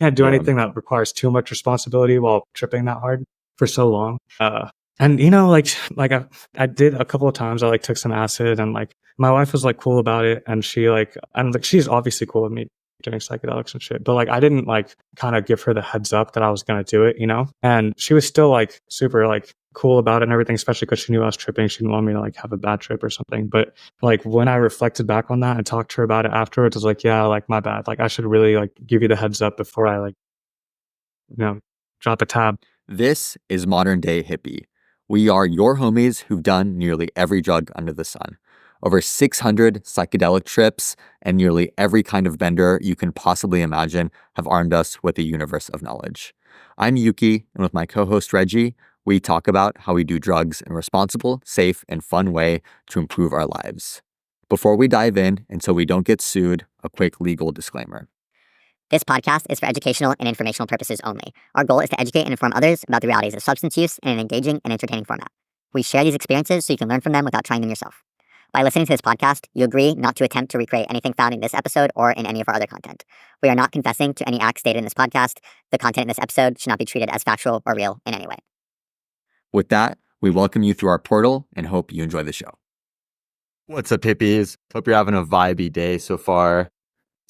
can't do Yeah. anything that requires too much responsibility while tripping that hard for so long. And you know, I did a couple of times. I like took some acid, and like my wife was like cool about it, and she's obviously cool with me doing psychedelics and shit. But like I didn't like kind of give her the heads up that I was gonna do it, you know. And she was still like super like cool about it and everything, especially because she knew I was tripping. She didn't want me to like have a bad trip or something. But like when I reflected back on that and talked to her about it afterwards, I was like, yeah, like my bad. Like I should really like give you the heads up before I like, you know, drop a tab. This is Modern Day Hippie. We are your homies who've done nearly every drug under the sun. Over 600 psychedelic trips and nearly every kind of bender you can possibly imagine have armed us with a universe of knowledge. I'm Yuki, and with my co-host Reggie, we talk about how we do drugs in a responsible, safe, and fun way to improve our lives. Before we dive in, and so we don't get sued, a quick legal disclaimer. This podcast is for educational and informational purposes only. Our goal is to educate and inform others about the realities of substance use in an engaging and entertaining format. We share these experiences so you can learn from them without trying them yourself. By listening to this podcast, you agree not to attempt to recreate anything found in this episode or in any of our other content. We are not confessing to any acts stated in this podcast. The content in this episode should not be treated as factual or real in any way. With that, we welcome you through our portal and hope you enjoy the show. What's up, hippies? Hope you're having a vibey day so far.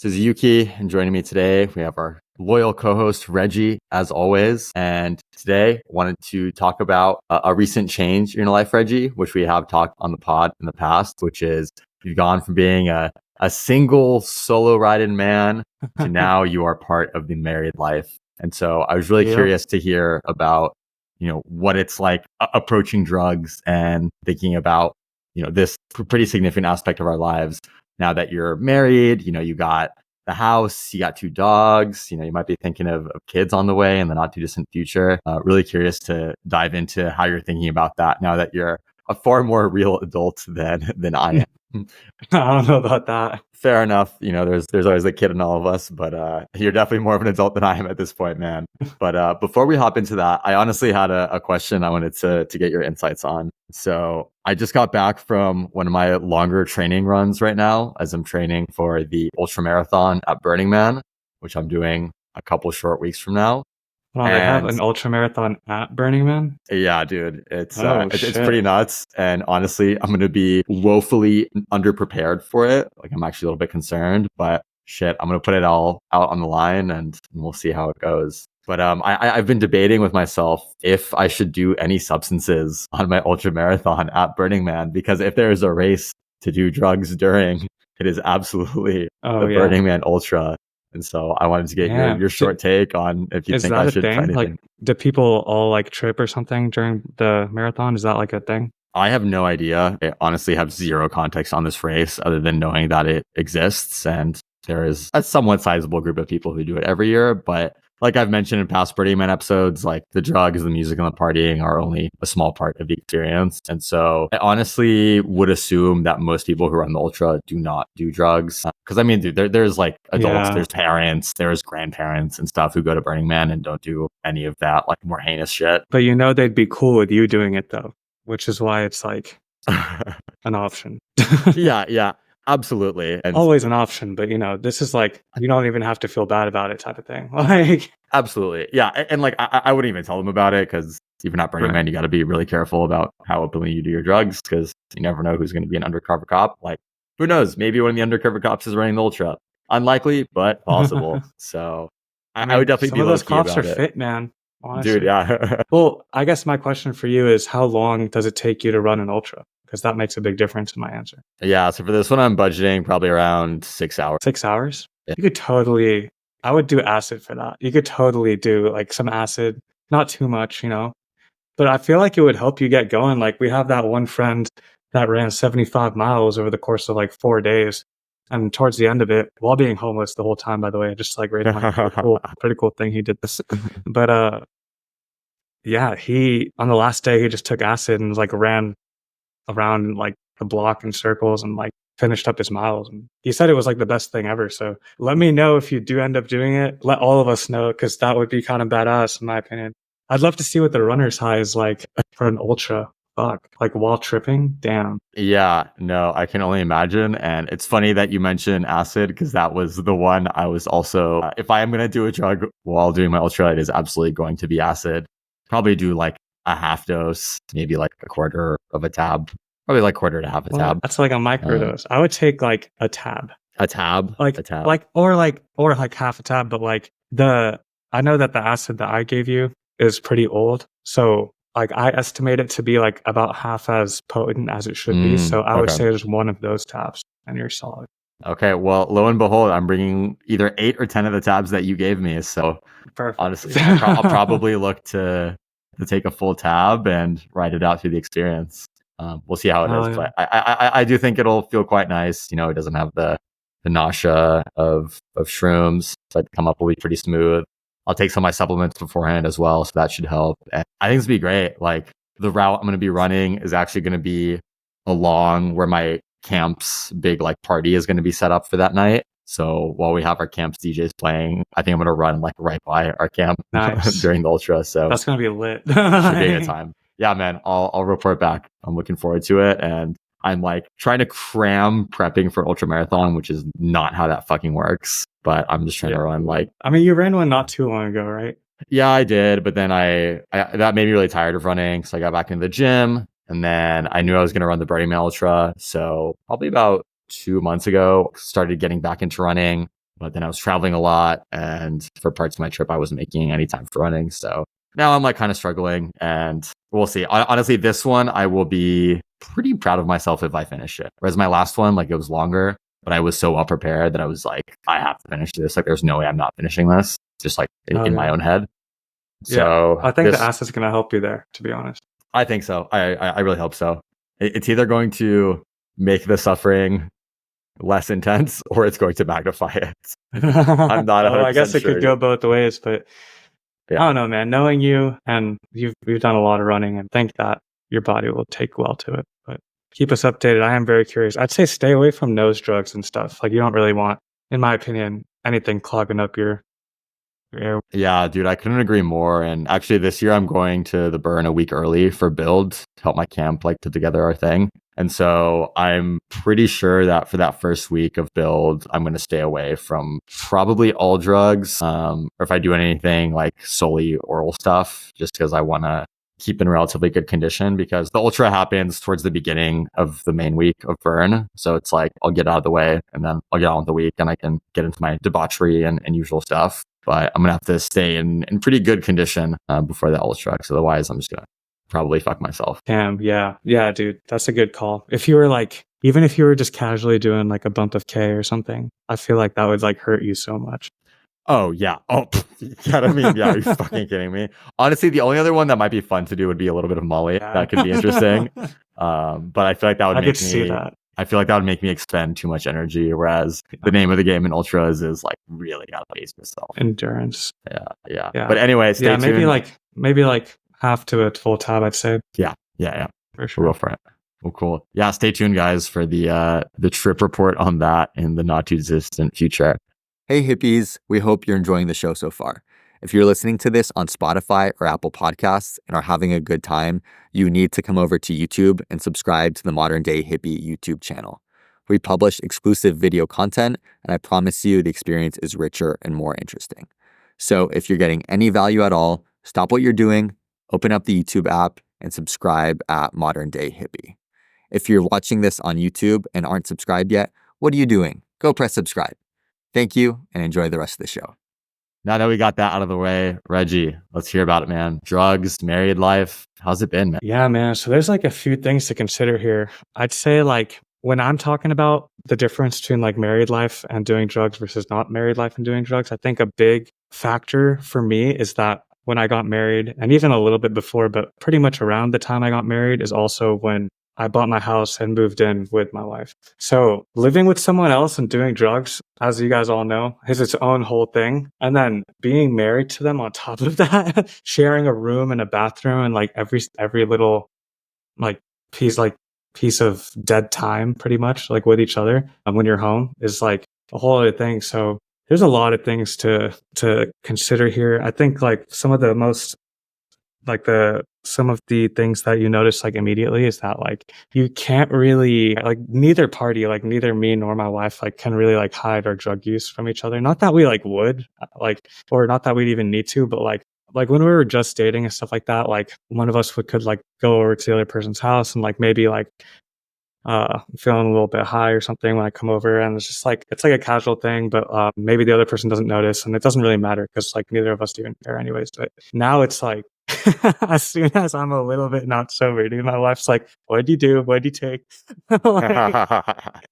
This is Yuki, and joining me today, we have our loyal co-host, Reggie, as always. And today, wanted to talk about a recent change in your life, Reggie, which we have talked on the pod in the past, which is you've gone from being a single solo riding man to now you are part of the married life. And so I was really curious to hear about, you know, what it's like approaching drugs and thinking about, you know, this pretty significant aspect of our lives. Now that you're married, you know, you got the house, you got 2 dogs, you know, you might be thinking of kids on the way in the not too distant future. Really curious to dive into how you're thinking about that now that you're a far more real adult than I am. I don't know about that. Fair enough. You know, there's always a kid in all of us, but you're definitely more of an adult than I am at this point, man. But before we hop into that, I honestly had a question I wanted to get your insights on. So I just got back from one of my longer training runs right now, as I'm training for the ultra marathon at Burning Man, which I'm doing a couple short weeks from now. Well, they have an ultra marathon at Burning Man? Yeah, dude. It's shit. pretty nuts. And honestly, I'm going to be woefully underprepared for it. Like, I'm actually a little bit concerned, but shit, I'm going to put it all out on the line and we'll see how it goes. But I've been debating with myself if I should do any substances on my ultra marathon at Burning Man, because if there is a race to do drugs during, it is absolutely Burning Man Ultra. And so I wanted to get your short take on if you think I should try anything. Like, do people all like trip or something during the marathon? Is that like a thing? I have no idea. I honestly have zero context on this race other than knowing that it exists. And there is a somewhat sizable group of people who do it every year. But like I've mentioned in past Burning Man episodes, like the drugs, the music, and the partying are only a small part of the experience. And so I honestly would assume that most people who run the ultra do not do drugs. Because I mean, dude, there's like adults, there's parents, there's grandparents and stuff who go to Burning Man and don't do any of that, like more heinous shit. But you know they'd be cool with you doing it though, which is why it's like an option. Yeah. Absolutely. And always an option, but you know, this is like, you don't even have to feel bad about it type of thing. Like, absolutely. Yeah. And like, I wouldn't even tell them about it, because even at Burning Man, you got to be really careful about how openly you do your drugs, because you never know who's going to be an undercover cop. Like, who knows? Maybe one of the undercover cops is running the ultra. Unlikely, but possible. So I would definitely be some of those cops are it. Fit, man. Honestly. Dude, yeah. Well, I guess my question for you is, how long does it take you to run an ultra? Because that makes a big difference in my answer. Yeah, so for this one, I'm budgeting probably around 6 hours. 6 hours? Yeah. You could totally, I would do acid for that. You could totally do like some acid, not too much, you know, but I feel like it would help you get going. Like, we have that one friend that ran 75 miles over the course of like 4 days. And towards the end of it, while being homeless the whole time, by the way, just like rated my pretty cool thing he did this. But yeah, he, on the last day, he just took acid and like ran around like the block in circles and like finished up his miles. And he said it was like the best thing ever. So let me know if you do end up doing it. Let all of us know, because that would be kind of badass in my opinion. I'd love to see what the runner's high is like for an ultra. Fuck. Like while tripping? Damn. Yeah, no, I can only imagine. And it's funny that you mentioned acid because that was the one I was also, if I am going to do a drug while doing my ultra, it is absolutely going to be acid. Probably do like a half dose, maybe like a quarter of a tab, probably like quarter to half a Well, tab. that's like a microdose. I would take like a tab. A tab? Like, a tab. or like half a tab, but like I know that the acid that I gave you is pretty old. So like I estimate it to be like about half as potent as it should be. So I would Okay. say there's one of those tabs and you're solid. Okay, well, lo and behold, I'm bringing either 8 or 10 of the tabs that you gave me. So Perfect. honestly, I'll probably look to take a full tab and ride it out through the experience. We'll see how it is, Yeah. but I do think it'll feel quite nice. You know, it doesn't have the nausea of shrooms, so the come up will be pretty smooth. I'll take some of my supplements beforehand as well, so that should help. And I think it's gonna be great. Like the route I'm going to be running is actually going to be along where my camp's big like party is going to be set up for that night. So while we have our camp's DJs playing, I think I'm going to run like right by our camp Nice. during the ultra. So that's going to be lit. should be a good time. Yeah, man, I'll report back. I'm looking forward to it. And I'm like trying to cram prepping for ultra marathon, which is not how that fucking works. But I'm just trying to run like, I mean, you ran one not too long ago, right? yeah, I did. But then I that made me really tired of running. So I got back into the gym. And then I knew I was going to run the Burning Man Ultra. So probably about 2 months ago, started getting back into running. But then I was traveling a lot. And for parts of my trip, I wasn't making any time for running. So now I'm like kind of struggling. And we'll see. Honestly, this one, I will be pretty proud of myself if I finish it. Whereas my last one, like it was longer, but I was so well prepared that I was like, I have to finish this. Like there's no way I'm not finishing this. Just like in my own head. So I think the acid's going to help you there, to be honest. I think so. I really hope so. It's either going to make the suffering less intense or it's going to magnify it. I'm not 100% well, I guess it sure could go both ways, but I don't know, man. Knowing you and you've done a lot of running and think that your body will take well to it. But keep us updated. I am very curious. I'd say stay away from nose drugs and stuff. Like you don't really want, in my opinion, anything clogging up your air. Yeah, dude, I couldn't agree more. And actually this year I'm going to the Burn a week early for build to help my camp like put together our thing. And so I'm pretty sure that for that first week of build, I'm going to stay away from probably all drugs. Or if I do anything like solely oral stuff, just because I want to keep in relatively good condition because the ultra happens towards the beginning of the main week of Burn. So it's like, I'll get out of the way and then I'll get on with the week and I can get into my debauchery and usual stuff. But I'm going to have to stay in pretty good condition before the ultra. Because otherwise, I'm just going to probably fuck myself. Damn, yeah. Yeah, dude. That's a good call. If you were like, even if you were just casually doing like a bump of K or something, I feel like that would like hurt you so much. Oh, yeah. Oh, yeah, I mean, yeah, are you fucking kidding me? Honestly, the only other one that might be fun to do would be a little bit of Molly. Yeah. That could be interesting. But I feel like that would make me see that. I feel like that would make me expend too much energy, whereas the name of the game in ultras is like really gotta pace yourself. Endurance. Yeah. But anyway, stay tuned. Maybe like half to a full tab, I'd say. Yeah. For sure. We'll go for it. Well, cool. Yeah, stay tuned, guys, for the trip report on that in the not too distant future. Hey, hippies. We hope you're enjoying the show so far. If you're listening to this on Spotify or Apple Podcasts and are having a good time, you need to come over to YouTube and subscribe to the Modern Day Hippie YouTube channel. We publish exclusive video content, and I promise you the experience is richer and more interesting. So if you're getting any value at all, stop what you're doing, open up the YouTube app, and subscribe at Modern Day Hippie. If you're watching this on YouTube and aren't subscribed yet, what are you doing? Go press subscribe. Thank you, and enjoy the rest of the show. Now that we got that out of the way, Reggie, let's hear about it, man. Drugs, married life. How's it been, man? Yeah, man. So there's like a few things to consider here. I'd say like when I'm talking about the difference between like married life and doing drugs versus not married life and doing drugs, I think a big factor for me is that when I got married, and even a little bit before, but pretty much around the time I got married is also when I bought my house and moved in with my wife. So living with someone else and doing drugs, as you guys all know, is its own whole thing. And then being married to them on top of that, sharing a room and a bathroom and like every little like piece of dead time pretty much like with each other when you're home is like a whole other thing. So there's a lot of things to consider here. I think like some of the most like some of the things that you notice like immediately is that like you can't really like neither party, like neither me nor my wife like can really like hide our drug use from each other. Not that we like would like, or not that we'd even need to, but like when we were just dating and stuff like that, like one of us could like go over to the other person's house and like maybe like feeling a little bit high or something when I come over, and it's like a casual thing, but maybe the other person doesn't notice, and it doesn't really matter because like neither of us even care anyways. But now it's like as soon as I'm a little bit not sober, dude, my wife's like, "What'd you do? What'd you take?" Like,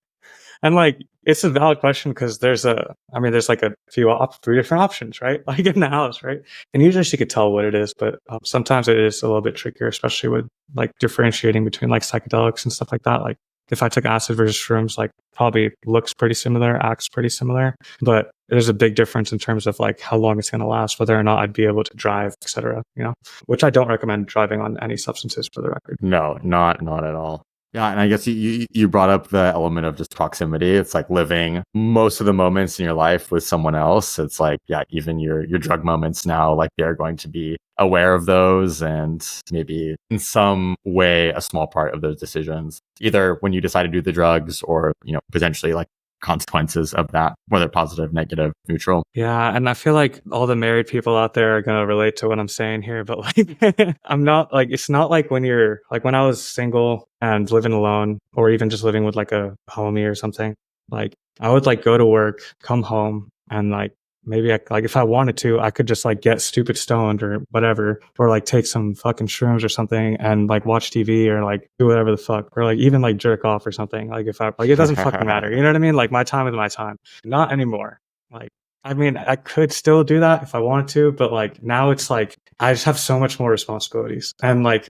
and like it's a valid question because there's like a three different options, right? Like in the house, right? And usually she could tell what it is, but sometimes it is a little bit trickier, especially with like differentiating between like psychedelics and stuff like that. Like if I took acid versus shrooms, like probably looks pretty similar, acts pretty similar, but there's a big difference in terms of like how long it's going to last, whether or not I'd be able to drive, etc. You know, which I don't recommend driving on any substances for the record. No, not at all. Yeah, and I guess you brought up the element of just proximity. It's like living most of the moments in your life with someone else. It's like, yeah, even your drug moments now, like they're going to be aware of those and maybe in some way a small part of those decisions, either when you decide to do the drugs or, you know, potentially like consequences of that, whether positive, negative, neutral. Yeah, and I feel like all the married people out there are gonna relate to what I'm saying here, but like I'm not like it's not like when you're like when I was single and living alone or even just living with like a homie or something, like I would like go to work, come home, and like maybe like if I wanted to, I could just like get stupid stoned or whatever, or like take some fucking shrooms or something and like watch TV or like do whatever the fuck, or like even like jerk off or something. Like if I like it doesn't fucking matter. You know what I mean? Like my time is my time. Not anymore. Like I mean, I could still do that if I wanted to, but like now it's like I just have so much more responsibilities, and like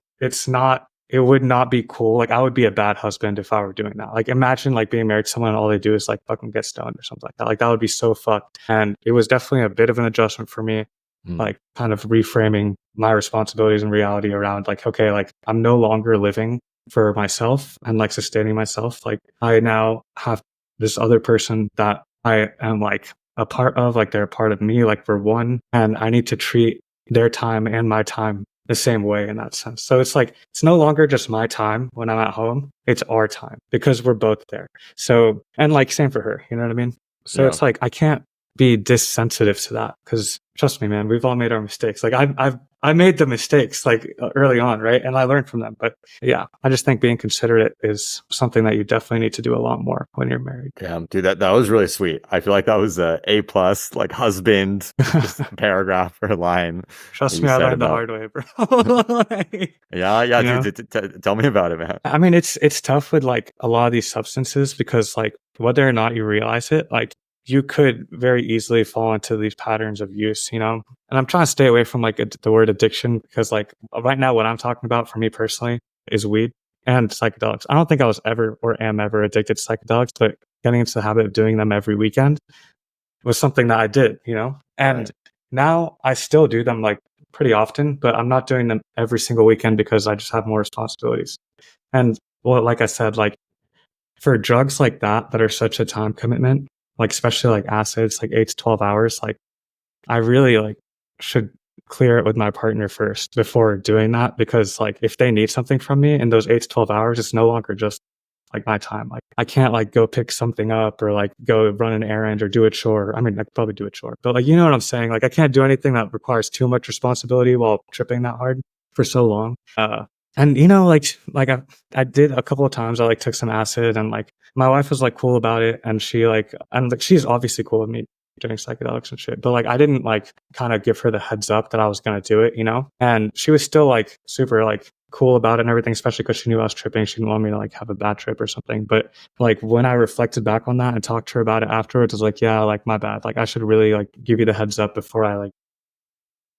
it would not be cool. Like I would be a bad husband if I were doing that. Like imagine like being married to someone and all they do is like fucking get stoned or something like that. Like that would be so fucked. And it was definitely a bit of an adjustment for me, like kind of reframing my responsibilities and reality around like, okay, like I'm no longer living for myself and like sustaining myself. Like I now have this other person that I am like a part of, like they're a part of me, like we're one, and I need to treat their time and my time the same way in that sense. So it's like, it's no longer just my time when I'm at home, it's our time because we're both there. So, and like same for her, you know what I mean? So it's like, I can't be dissensitive to that because trust me, man, we've all made our mistakes. Like I made the mistakes like early on, right? And I learned from them. But yeah, I just think being considerate is something that you definitely need to do a lot more when you're married. Damn, dude, that was really sweet. I feel like that was a plus, like husband, just paragraph or line. Trust me, I learned the hard way, bro. Yeah, dude, tell me about it, man. I mean, it's tough with like a lot of these substances because like whether or not you realize it, like you could very easily fall into these patterns of use, you know? And I'm trying to stay away from like the word addiction because like right now what I'm talking about for me personally is weed and psychedelics. I don't think I was ever or am ever addicted to psychedelics, but getting into the habit of doing them every weekend was something that I did, you know? And now I still do them like pretty often, but I'm not doing them every single weekend because I just have more responsibilities. And well, like I said, like for drugs like that are such a time commitment, like especially like acids, like 8 to 12 hours, like I really like should clear it with my partner first before doing that because like if they need something from me in those 8 to 12 hours, it's no longer just like my time. Like I can't like go pick something up or like go run an errand or do a chore. I mean, I could probably do a chore, but like, you know what I'm saying? Like I can't do anything that requires too much responsibility while tripping that hard for so long. And you know, like I did a couple of times. I like took some acid, and like my wife was like cool about it, and she's obviously cool with me doing psychedelics and shit. But like I didn't like kind of give her the heads up that I was gonna do it, you know. And she was still like super like cool about it and everything, especially because she knew I was tripping. She didn't want me to like have a bad trip or something. But like when I reflected back on that and talked to her about it afterwards, I was like, yeah, like my bad. Like I should really like give you the heads up before I like,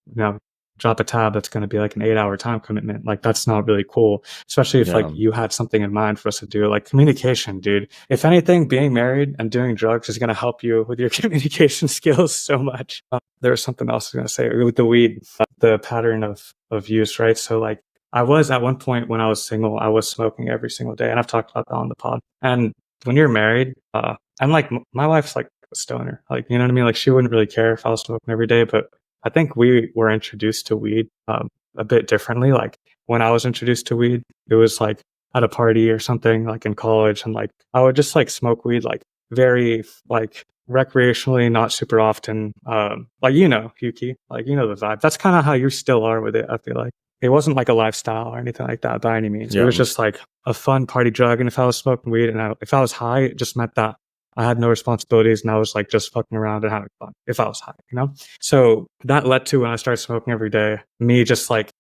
you know, drop a tab that's going to be like an 8-hour time commitment. Like that's not really cool, especially if like you had something in mind for us to do. Like communication, dude. If anything, being married and doing drugs is going to help you with your communication skills so much. There was something else I was going to say with the weed, the pattern of use, right? So like I was at one point when I was single, I was smoking every single day, and I've talked about that on the pod. And when you're married, I'm like my wife's like a stoner, like you know what I mean. Like she wouldn't really care if I was smoking every day, but I think we were introduced to weed a bit differently. Like when I was introduced to weed, it was like at a party or something, like in college, and like I would just like smoke weed like very like recreationally, not super often. Like Yuki, like the vibe. That's kind of how you still are with it. I feel like it wasn't like a lifestyle or anything like that by any means. It Yeah. was just like a fun party drug. And if I was smoking weed and if I was high, it just meant that I had no responsibilities and I was like just fucking around and having fun if I was high. So that led to when I started smoking every day, me just like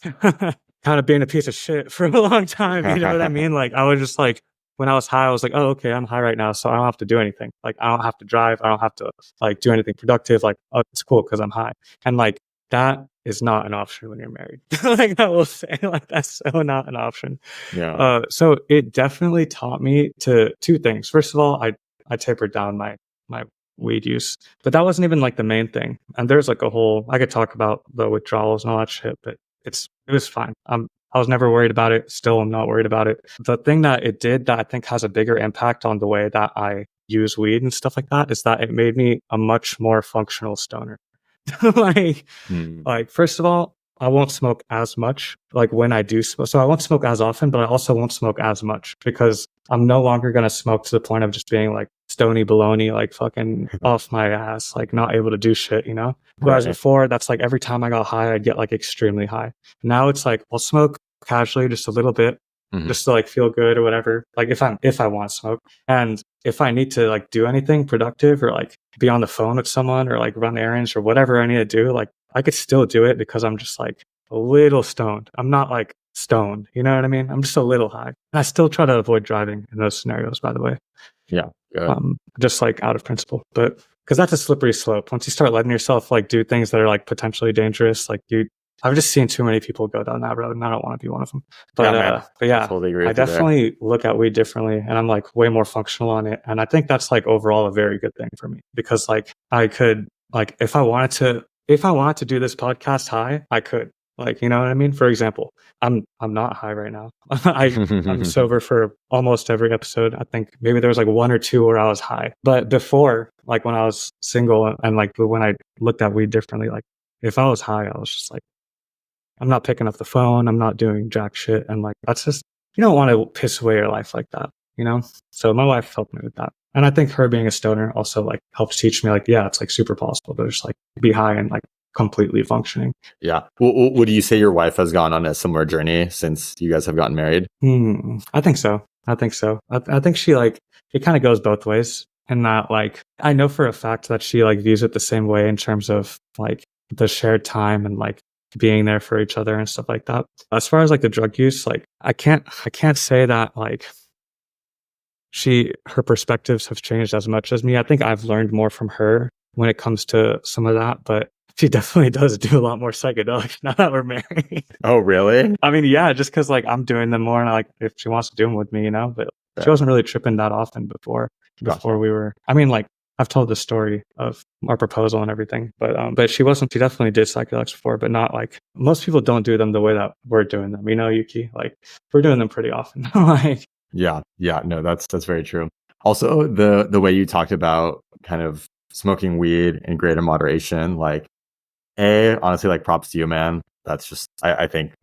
kind of being a piece of shit for a long time. You know what I mean? Like I was just like, when I was high, I was like, oh, okay, I'm high right now. So I don't have to do anything. Like I don't have to drive. I don't have to like do anything productive. Like, oh, it's cool because I'm high. And like that is not an option when you're married. Like I will say, like that's so not an option. Yeah. So it definitely taught me to two things. First of all, I tapered down my weed use, but that wasn't even like the main thing. And there's like I could talk about the withdrawals and all that shit, but it was fine. I was never worried about it. Still, I'm not worried about it. The thing that it did that I think has a bigger impact on the way that I use weed and stuff like that is that it made me a much more functional stoner. like like first of all, I won't smoke as much like when I do smoke. So I won't smoke as often, but I also won't smoke as much because I'm no longer going to smoke to the point of just being like stony baloney, like fucking off my ass, like not able to do shit, Whereas Right. before, that's like every time I got high, I'd get like extremely high. Now it's like, I'll smoke casually just a little bit just to like feel good or whatever. Like if I want to smoke, and if I need to like do anything productive or like be on the phone with someone or like run errands or whatever I need to do, like I could still do it because I'm just like a little stoned. I'm not like stoned, you know what I mean? I'm just a little high. And I still try to avoid driving in those scenarios, by the way. Yeah. Good. Just like out of principle, but because that's a slippery slope. Once you start letting yourself like do things that are like potentially dangerous, like I've just seen too many people go down that road, and I don't want to be one of them. But I totally agree I with you there. definitely look at weed differently, and I'm like way more functional on it. And I think that's like overall a very good thing for me because like I could like if I wanted to do this podcast high, I could. Like, you know what I mean? For example, I'm not high right now. I'm sober for almost every episode. I think maybe there was like one or two where I was high. But before, like when I was single and like when I looked at weed differently, like if I was high, I was just like, I'm not picking up the phone. I'm not doing jack shit. And like, that's just, you don't want to piss away your life like that, So my wife helped me with that. And I think her being a stoner also like helps teach me like, yeah, it's like super possible to just like be high and like completely functioning. Yeah. Would you say your wife has gone on a similar journey since you guys have gotten married? I think so. I think she like, it kind of goes both ways. And that like, I know for a fact that she like views it the same way in terms of like the shared time and like being there for each other and stuff like that. As far as like the drug use, like I can't say that like her perspectives have changed as much as me. I think I've learned more from her when it comes to some of that, but she definitely does do a lot more psychedelics now that we're married. Oh, really? I mean, yeah, just because like I'm doing them more, and like if she wants to do them with me, but she wasn't really tripping that often before we were. I mean, like I've told the story of our proposal and everything, but she wasn't. She definitely did psychedelics before, but not like most people don't do them the way that we're doing them. Yuki, like we're doing them pretty often. Like yeah, no, that's very true. Also, the way you talked about kind of smoking weed in greater moderation, like. Honestly, like props to you, man. That's just, I think,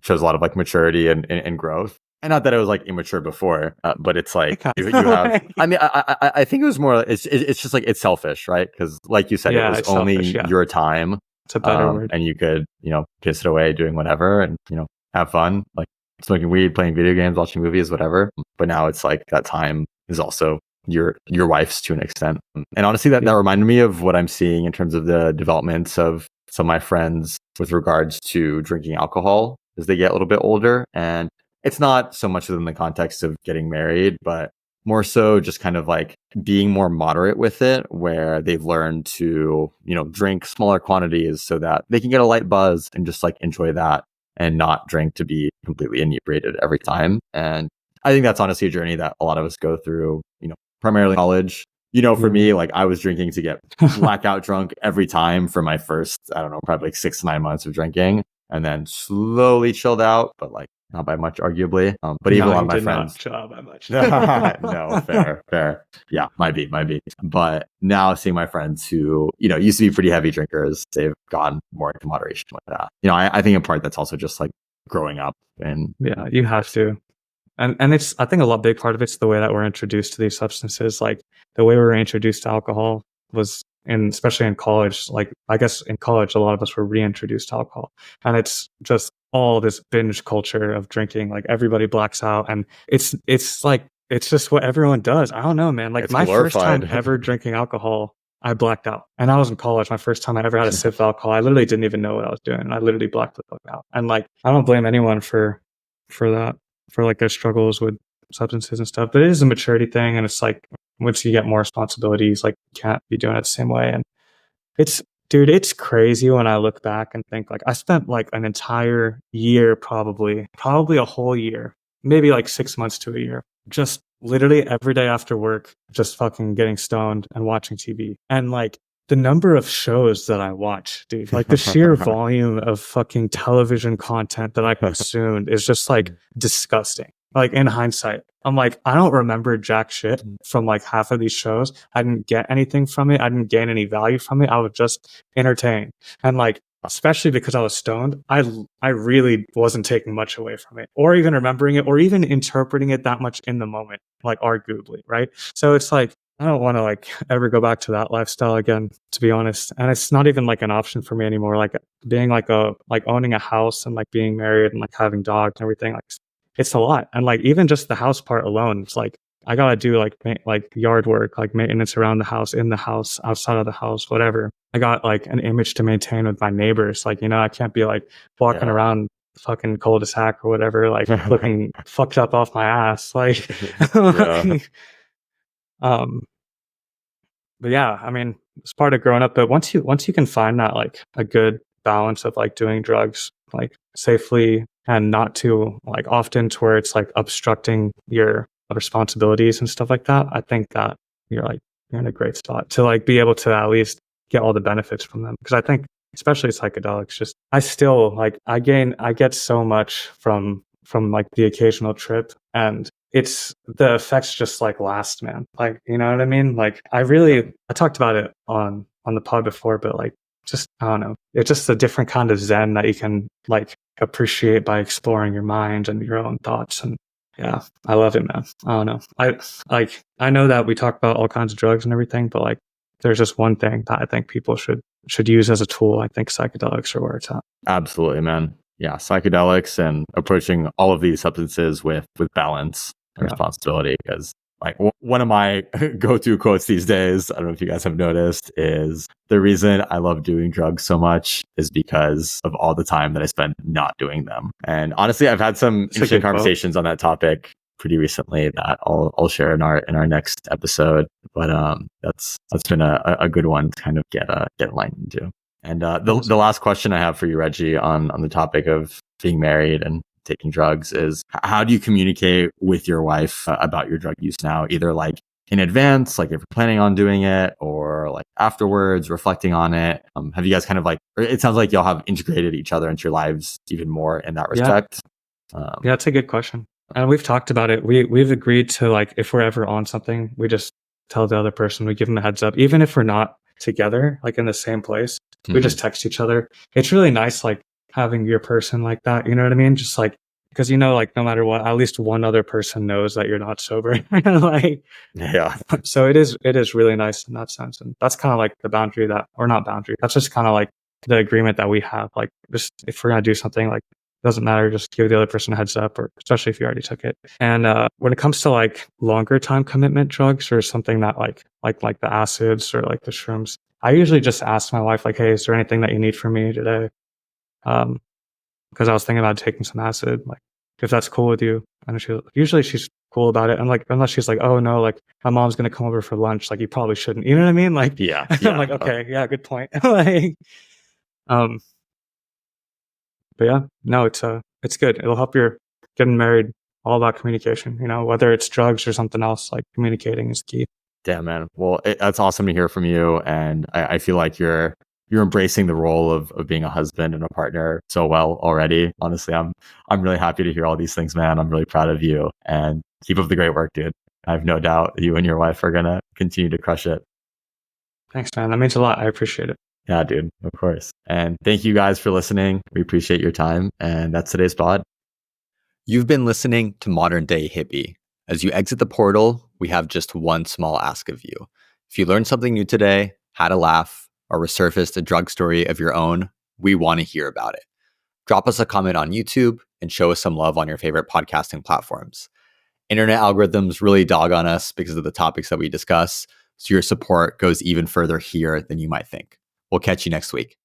shows a lot of like maturity and growth. And not that it was like immature before, but it's like you have. I mean, I think it was more. It's just like it's selfish, right? Because like you said, it was only your time. It's a better word. And you could piss it away doing whatever and have fun, like smoking weed, playing video games, watching movies, whatever. But now it's like that time is also your wife's to an extent. And honestly, that reminded me of what I'm seeing in terms of the developments of some of my friends with regards to drinking alcohol as they get a little bit older. And it's not so much within the context of getting married, but more so just kind of like being more moderate with it, where they've learned to, drink smaller quantities so that they can get a light buzz and just like enjoy that and not drink to be completely inebriated every time. And I think that's honestly a journey that a lot of us go through, primarily college. For me, like I was drinking to get blackout drunk every time for my first, I don't know, probably like 6 to 9 months of drinking, and then slowly chilled out. But like not by much, arguably. But even No, a lot he of my did friends. not chill out that much. No, fair. Yeah, might be. But now seeing my friends who, used to be pretty heavy drinkers, they've gone more into moderation with that. I think in part that's also just like growing up and Yeah, you have to. And I think a big part of it's the way that we're introduced to these substances. Like the way we were introduced to alcohol was especially in college, like I guess in college, a lot of us were reintroduced to alcohol, and it's just all this binge culture of drinking. Like everybody blacks out, and it's like, it's just what everyone does. I don't know, man. Like it's my first time glorified. ever drinking alcohol, I blacked out. And I was in college. My first time I ever had a sip of alcohol, I literally didn't even know what I was doing. I literally blacked the fuck out. And like, I don't blame anyone for that, for like their struggles with substances and stuff. But it is a maturity thing. And it's like, once you get more responsibilities, like you can't be doing it the same way. And dude, it's crazy when I look back and think like I spent like an entire year, probably a whole year, maybe like 6 months to a year, just literally every day after work, just fucking getting stoned and watching TV. And like the number of shows that I watch, dude, like the sheer volume of fucking television content that I consumed is just like disgusting. Like in hindsight, I'm like, I don't remember jack shit from like half of these shows. I didn't get anything from it. I didn't gain any value from it. I was just entertained. And like, especially because I was stoned, I really wasn't taking much away from it, or even remembering it, or even interpreting it that much in the moment, like arguably, right? So it's like, I don't want to like ever go back to that lifestyle again, to be honest. And it's not even like an option for me anymore. Like being like owning a house and like being married and like having dogs and everything, like it's a lot. And like even just the house part alone, it's like I gotta do like yard work, like maintenance around the house, in the house, outside of the house, whatever. I got like an image to maintain with my neighbors. Like, I can't be like walking around the fucking cul-de-sac or whatever, like looking fucked up off my ass. Like, but yeah, I mean, it's part of growing up. But once you can find that like a good balance of like doing drugs like safely and not too like often to where it's like obstructing your responsibilities and stuff like that, I think that you're in a great spot to like be able to at least get all the benefits from them. Because I think especially psychedelics, just I still like I get so much from like the occasional trip, and it's the effects just like last, man. Like, you know what I mean? Like I talked about it on the pod before, but like just I don't know. It's just a different kind of zen that you can like appreciate by exploring your mind and your own thoughts. And yeah, I love it, man. I don't know. I know that we talk about all kinds of drugs and everything, but like there's just one thing that I think people should use as a tool. I think psychedelics are where it's at. Absolutely, man. Yeah, psychedelics and approaching all of these substances with balance and responsibility. Because like one of my go-to quotes these days, I don't know if you guys have noticed, is the reason I love doing drugs so much is because of all the time that I spend not doing them. And honestly, I've had some interesting conversations on that topic pretty recently that I'll share in our next episode. But that's been a good one to kind of get enlightened into. And the last question I have for you, Reggie, on the topic of being married and taking drugs is, how do you communicate with your wife about your drug use now? Either like in advance, like if you're planning on doing it, or like afterwards, reflecting on it. Have you guys kind of like, or it sounds like y'all have integrated each other into your lives even more in that respect? Yeah, that's a good question. And we've talked about it. We've agreed to like, if we're ever on something, we just tell the other person, we give them a heads up, even if we're not together, like in the same place. We just text each other. It's really nice, like having your person like that. You know what I mean? Just like, because like no matter what, at least one other person knows that you're not sober. Like, yeah. So it is really nice in that sense, and that's kind of like the boundary or not boundary. That's just kind of like the agreement that we have. Like, just if we're gonna do something, like doesn't matter, just give the other person a heads up, or especially if you already took it. And when it comes to like longer time commitment drugs or something that like the acids or like the shrooms, I usually just ask my wife, like, hey, is there anything that you need from me today? Because I was thinking about taking some acid, like if that's cool with you. And usually she's cool about it. And like, unless she's like, oh no, like my mom's going to come over for lunch, like you probably shouldn't, you know what I mean? Like, yeah. I'm like, okay, yeah, good point. Like, but yeah, no, it's good. It'll help your getting married, all about communication, whether it's drugs or something else, like communicating is key. Damn, man. Well, that's awesome to hear from you. And I feel like you're you're embracing the role of being a husband and a partner so well already. Honestly, I'm really happy to hear all these things, man. I'm really proud of you, and keep up the great work, dude. I have no doubt you and your wife are gonna continue to crush it. Thanks, man. That means a lot. I appreciate it. Yeah, dude, of course. And thank you guys for listening. We appreciate your time. And that's today's pod. You've been listening to Modern Day Hippie. As you exit the portal, we have just one small ask of you. If you learned something new today, had a laugh, or resurfaced a drug story of your own, we want to hear about it. Drop us a comment on YouTube and show us some love on your favorite podcasting platforms. Internet algorithms really dog on us because of the topics that we discuss, so your support goes even further here than you might think. We'll catch you next week.